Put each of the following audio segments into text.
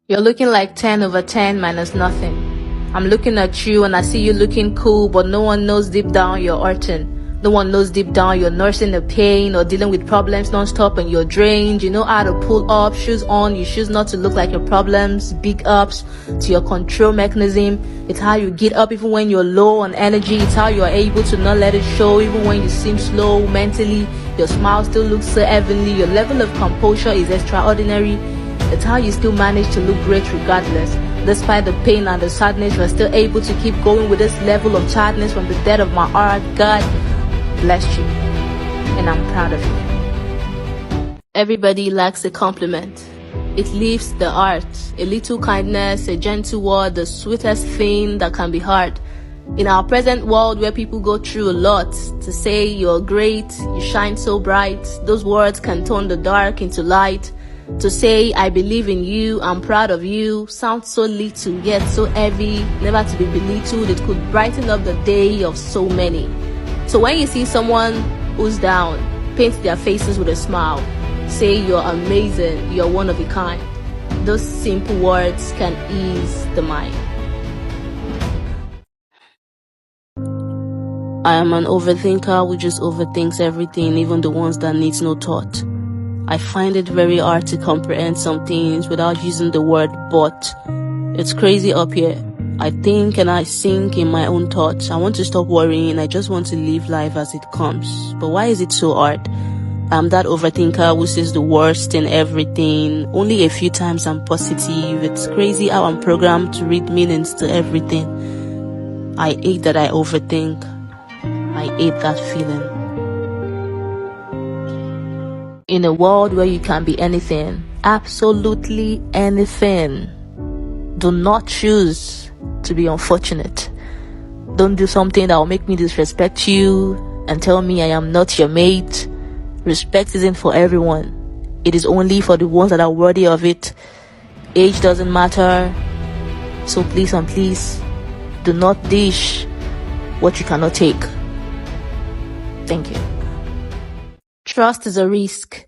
You're looking like 10 over 10 minus nothing. I'm looking at you and I see you looking cool, but no one knows deep down you're hurting. No one knows deep down you're nursing the pain or dealing with problems non-stop and you're drained. You know how to pull up, shoes on, you choose not to look like your problems. Big ups to your control mechanism. It's how you get up even when you're low on energy. It's how you are able to not let it show even when you seem slow mentally. Your smile still looks so heavenly. Your level of composure is extraordinary. It's how you still manage to look great regardless. Despite the pain and the sadness, you're still able to keep going with this level of sadness from the depth of my heart. God bless you, and I'm proud of you. Everybody lacks a compliment. It lifts the heart. A little kindness, a gentle word, the sweetest thing that can be heard. In our present world where people go through a lot, to say you're great, you shine so bright, those words can turn the dark into light. To say, I believe in you, I'm proud of you, sounds so little yet so heavy, never to be belittled. It could brighten up the day of so many. So when you see someone who's down, paint their faces with a smile. Say you're amazing, you're one of a kind. Those simple words can ease the mind. I am an overthinker who just overthinks everything, even the ones that needs no thought. I find it very hard to comprehend some things without using the word but. It's crazy up here. I think and I sink in my own thoughts. I want to stop worrying. I just want to live life as it comes. But why is it so hard? I'm that overthinker who sees the worst in everything. Only a few times I'm positive. It's crazy how I'm programmed to read meanings to everything. I hate that I overthink. I hate that feeling. In a world where you can be anything, absolutely anything, do not choose to be unfortunate. Don't do something that will make me disrespect you and tell me I am not your mate. Respect isn't for everyone. It is only for the ones that are worthy of it. Age doesn't matter. So please and please, do not dish what you cannot take. Thank you. Trust is a risk.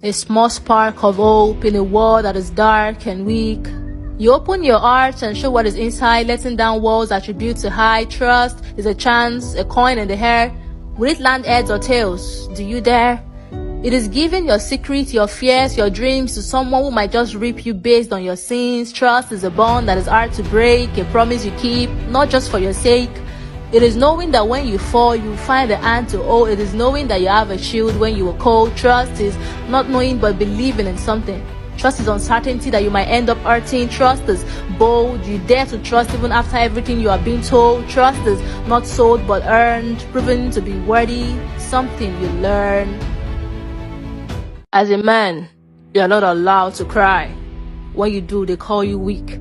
A small spark of hope in a world that is dark and weak. You open your heart and show what is inside, letting down walls attribute to high. Trust is a chance, a coin in the air. Will it land heads or tails? Do you dare? It is giving your secret, your fears, your dreams to someone who might just rip you based on your sins. Trust is a bond that is hard to break, a promise you keep, not just for your sake. It is knowing that when you fall, you find a hand to hold. It is knowing that you have a shield when you are cold. Trust is not knowing but believing in something. Trust is uncertainty that you might end up hurting. Trust is bold. You dare to trust even after everything you are being told. Trust is not sold but earned, proven to be worthy, something you learn. As a man, you are not allowed to cry. When you do, they call you weak.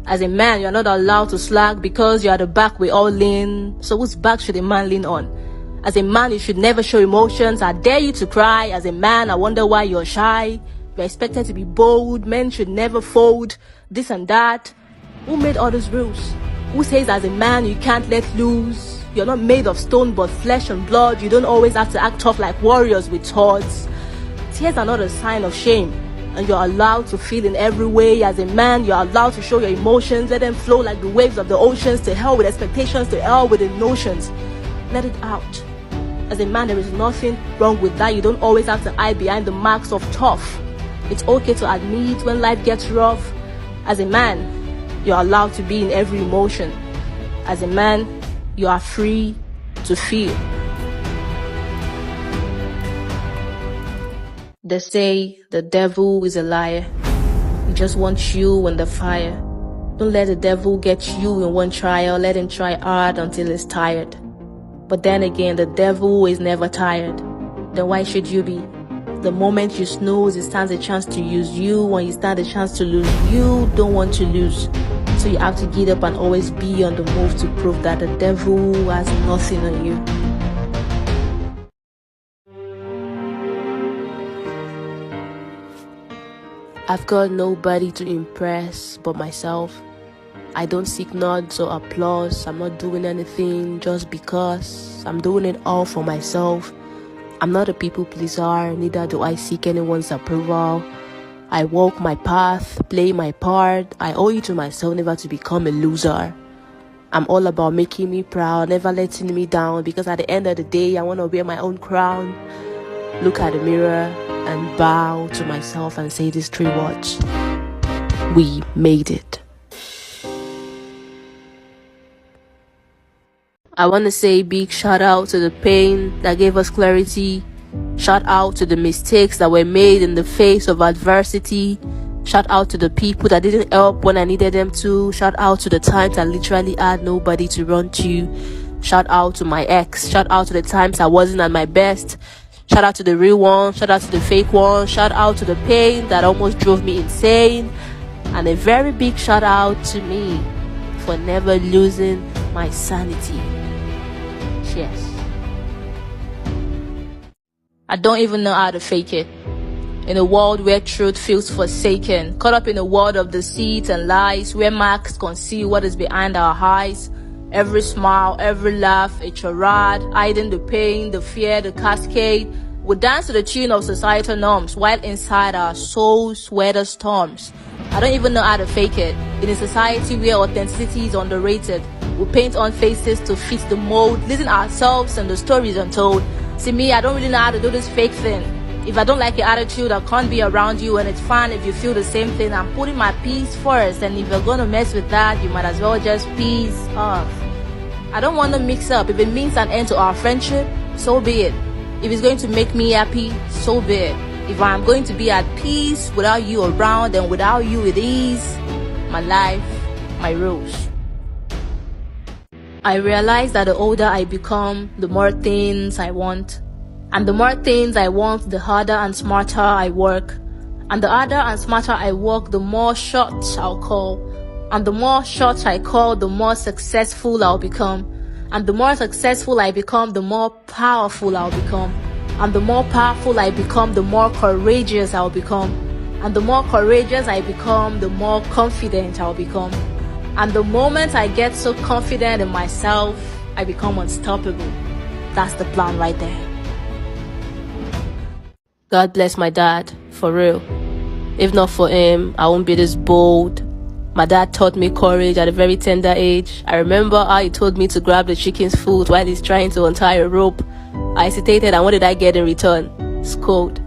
As a man, you're not allowed to slack because you're the back we all lean. So whose back should a man lean on? As a man, you should never show emotions. I dare you to cry. As a man, I wonder why you're shy. You're expected to be bold. Men should never fold. This and that. Who made all those rules? Who says as a man you can't let loose? You're not made of stone but flesh and blood. You don't always have to act tough like warriors with swords. Tears are not a sign of shame. And you're allowed to feel in every way. As a man, you're allowed to show your emotions. Let them flow like the waves of the oceans. To hell with expectations, to hell with the notions. Let it out. As a man, there is nothing wrong with that. You don't always have to hide behind the marks of tough. It's okay to admit when life gets rough. As a man, you're allowed to be in every emotion. As a man, you are free to feel. They say the devil is a liar. He just wants you in the fire. Don't let the devil get you in one trial. Let him try hard until he's tired. But then again, the devil is never tired. Then why should you be? The moment you snooze, he stands a chance to use you. When you stand a chance to lose, you don't want to lose. So you have to get up and always be on the move to prove that the devil has nothing on you. I've got nobody to impress but myself. I don't seek nods or applause. I'm not doing anything just because. I'm doing it all for myself. I'm not a people pleaser, neither do I seek anyone's approval. I walk my path, play my part. I owe it to myself never to become a loser. I'm all about making me proud, never letting me down, because at the end of the day, I want to wear my own crown, look at the mirror and bow to myself and say these 3 words. We made it. I want to say big shout out to the pain that gave us clarity. Shout out to the mistakes that were made in the face of adversity. Shout out to the people that didn't help when I needed them to. Shout out to the times I literally had nobody to run to. Shout out to my ex. Shout out to the times I wasn't at my best. Shout out to the real one. Shout out to the fake one. Shout out to the pain that almost drove me insane. And a very big shout out to me for never losing my sanity. Cheers. I don't even know how to fake it. In a world where truth feels forsaken, caught up in a world of deceit and lies, where masks conceal what is behind our eyes. Every smile, every laugh, a charade, hiding the pain, the fear, the cascade. We dance to the tune of societal norms, while inside our souls weather storms. I don't even know how to fake it. In a society where authenticity is underrated, we paint on faces to fit the mold, losing ourselves and the stories untold. See me, I don't really know how to do this fake thing. If I don't like your attitude, I can't be around you, and it's fine if you feel the same thing. I'm putting my peace first, and if you're gonna mess with that, you might as well just peace off. I don't want to mix up. If it means an end to our friendship, so be it. If it's going to make me happy, so be it. If I'm going to be at peace without you around, and without you it is my life, my rules. I realize that the older I become, the more things I want. And the more things I want, the harder and smarter I work. And the harder and smarter I work, the more shots I'll call. And the more shots I call, the more successful I'll become. And the more successful I become, the more powerful I'll become. And the more powerful I become, the more courageous I'll become. And the more courageous I become, the more confident I'll become. And the moment I get so confident in myself, I become unstoppable. That's the plan right there. God bless my dad, for real. If not for him, I won't be this bold. My dad taught me courage at a very tender age. I remember how he told me to grab the chicken's foot while he's trying to untie a rope. I hesitated, and what did I get in return? Scold.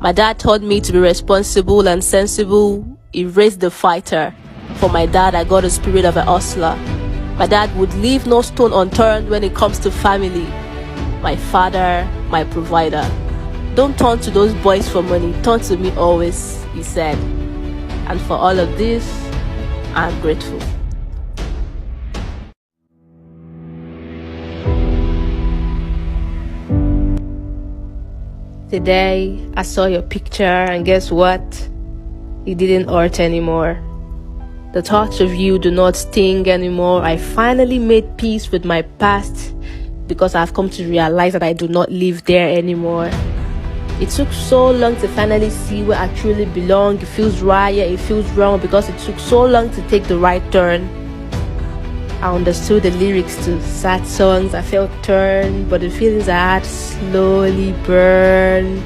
My dad taught me to be responsible and sensible. He raised the fighter. For my dad, I got the spirit of a hustler. My dad would leave no stone unturned when it comes to family. My father, my provider. Don't turn to those boys for money, turn to me always, he said. And for all of this, I'm grateful. Today, I saw your picture, and guess what? It didn't hurt anymore. The thoughts of you do not sting anymore. I finally made peace with my past because I've come to realize that I do not live there anymore. It took so long to finally see where I truly belong. It feels right, yeah, it feels wrong because it took so long to take the right turn. I understood the lyrics to sad songs. I felt turned, but the feelings I had slowly burned.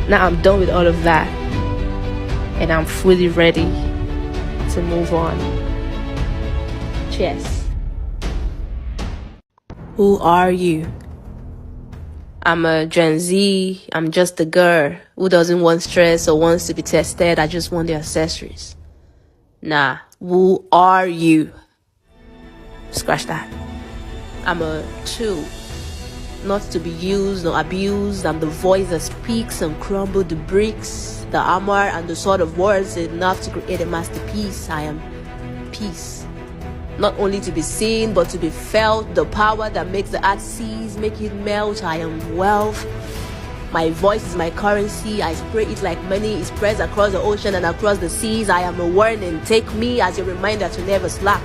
Now I'm done with all of that, and I'm fully ready to move on. Cheers. Who are you? I'm a Gen Z. I'm just a girl who doesn't want stress or wants to be tested. I just want the accessories. Nah, who are you? Scratch that. I'm a tool, not to be used or abused. I'm the voice that speaks and crumbles the bricks, the armor and the sword of words enough to create a masterpiece. I am peace. Not only to be seen, but to be felt. The power that makes the earth seize, make it melt. I am wealth. My voice is my currency. I spray it like money. It spreads across the ocean and across the seas. I am a warning. Take me as a reminder to never slack.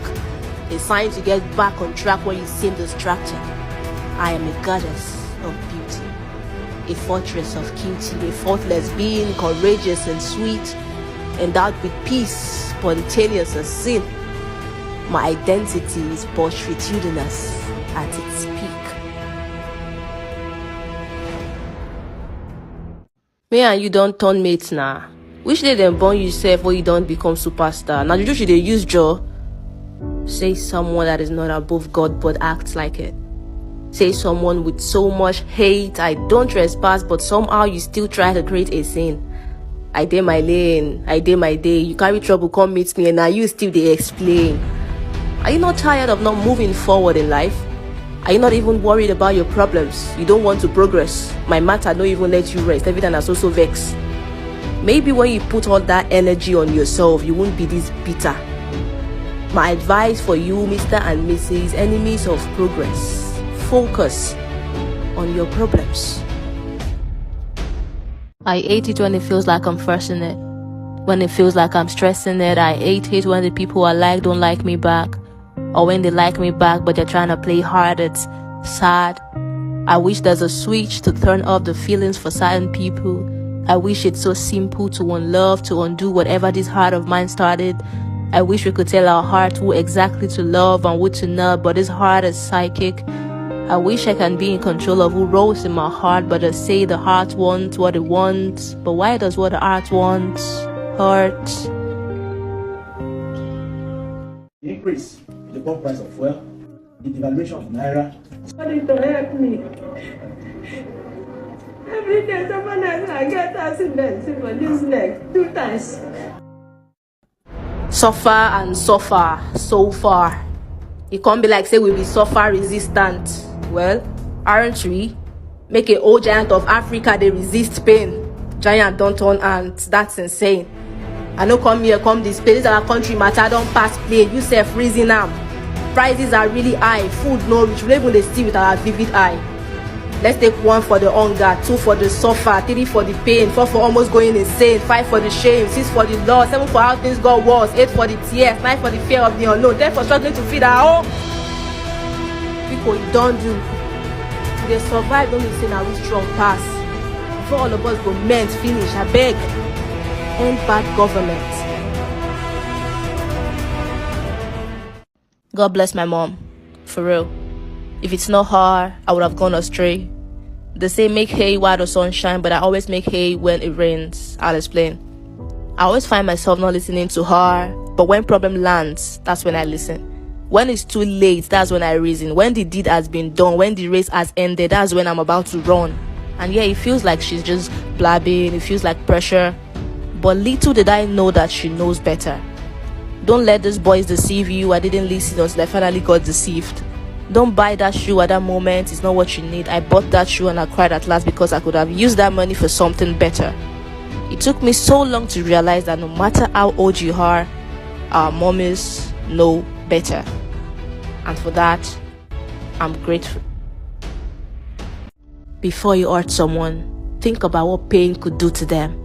A sign to get back on track when you seem distracted. I am a goddess of beauty, a fortress of cutie, a faultless being, courageous and sweet, endowed with peace, spontaneous as sin. My identity is multitudinous at its peak. Me and you don't turn mates now. Which day dem born you sef wey you don become superstar? Na juju she dey use jaw. Say someone that is not above God but acts like it. Say someone with so much hate, I don't trespass, but somehow you still try to create a scene. I dey my lane, I dey my day. You carry trouble, come meet me, and now you still dey explain. Are you not tired of not moving forward in life? Are you not even worried about your problems? You don't want to progress. My matter don't even let you rest. Everything is also vex. Maybe when you put all that energy on yourself, you won't be this bitter. My advice for you, Mr. and Mrs. Enemies of Progress: focus on your problems. I hate it when it feels like I'm forcing it. When it feels like I'm stressing it. I hate it when the people I like don't like me back. Or when they like me back but they're trying to play hard. It's sad. I wish there's a switch to turn off the feelings for certain people. I wish it's so simple to unlove, to undo whatever this heart of mine started. I wish we could tell our heart who exactly to love and who to not, but this heart is psychic. I wish I can be in control of who rolls in my heart, but I say the heart wants what it wants. But why does what the heart wants hurt? The increase in the pump price of fuel, the devaluation of naira. Somebody to help me. Every day someone else I get accident for this leg 2 times. Suffer and suffer so far. It can't be like say we be suffer resistant. Well, aren't we? Make an old giant of Africa they resist pain. Giant don't turn ants. That's insane. I know come here, come this place. This our country matter don't pass play. You say freezing now. Prices are really high. Food no rich. We even they see with our vivid eye. Let's take 1 for the hunger, 2 for the suffer, 3 for the pain, 4 for almost going insane, 5 for the shame, 6 for the loss, 7 for how things got worse, 8 for the tears, 9 for the fear of the unknown, 10 for struggling to feed our home. People, you don't do. They survive, don't say now we strong pass. Before all of us go meant finish, I beg. End bad government. God bless my mom, for real. If it's not her, I would have gone astray. They say make hay while the sun shines, but I always make hay when it rains. I'll explain. I always find myself not listening to her, but when problem lands, that's when I listen. When it's too late, that's when I reason. When the deed has been done, when the race has ended, that's when I'm about to run. And yeah, it feels like she's just blabbing, it feels like pressure. But little did I know that she knows better. Don't let these boys deceive you. I didn't listen until I finally got deceived. Don't buy that shoe at that moment. It's not what you need. I bought that shoe and I cried at last because I could have used that money for something better. It took me so long to realize that no matter how old you are, our mommies know better. And for that, I'm grateful. Before you hurt someone, think about what pain could do to them.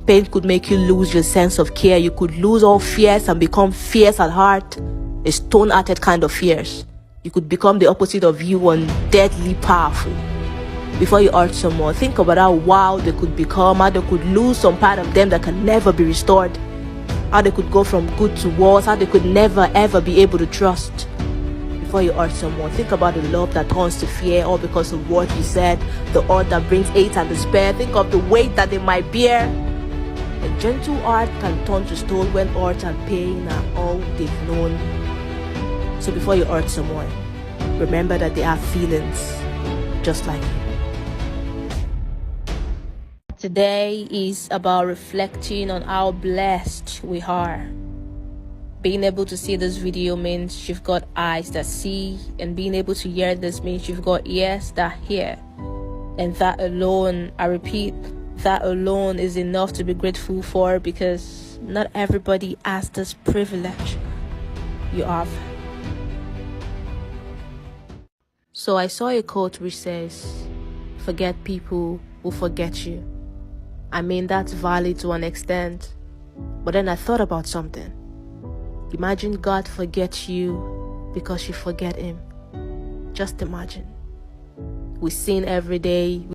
Pain could make you lose your sense of care. You could lose all fears and become fierce at heart. A stone-hearted kind of fierce. You could become the opposite of you and deadly powerful. Before you hurt someone, think about how wild they could become, how they could lose some part of them that can never be restored, how they could go from good to worse, how they could never ever be able to trust. Before you hurt someone, think about the love that turns to fear all because of what you said, the hurt that brings hate and despair. Think of the weight that they might bear. A gentle heart can turn to stone when hurt and pain are all they've known. So before you hurt someone, remember that they have feelings just like you. Today is about reflecting on how blessed we are. Being able to see this video means you've got eyes that see, and being able to hear this means you've got ears that hear. And that alone, I repeat, that alone is enough to be grateful for, because not everybody has this privilege you have. So I saw a quote which says, forget people who forget you. I mean, that's valid to an extent. But then I thought about something. Imagine God forgets you because you forget him. Just imagine. We sin every day.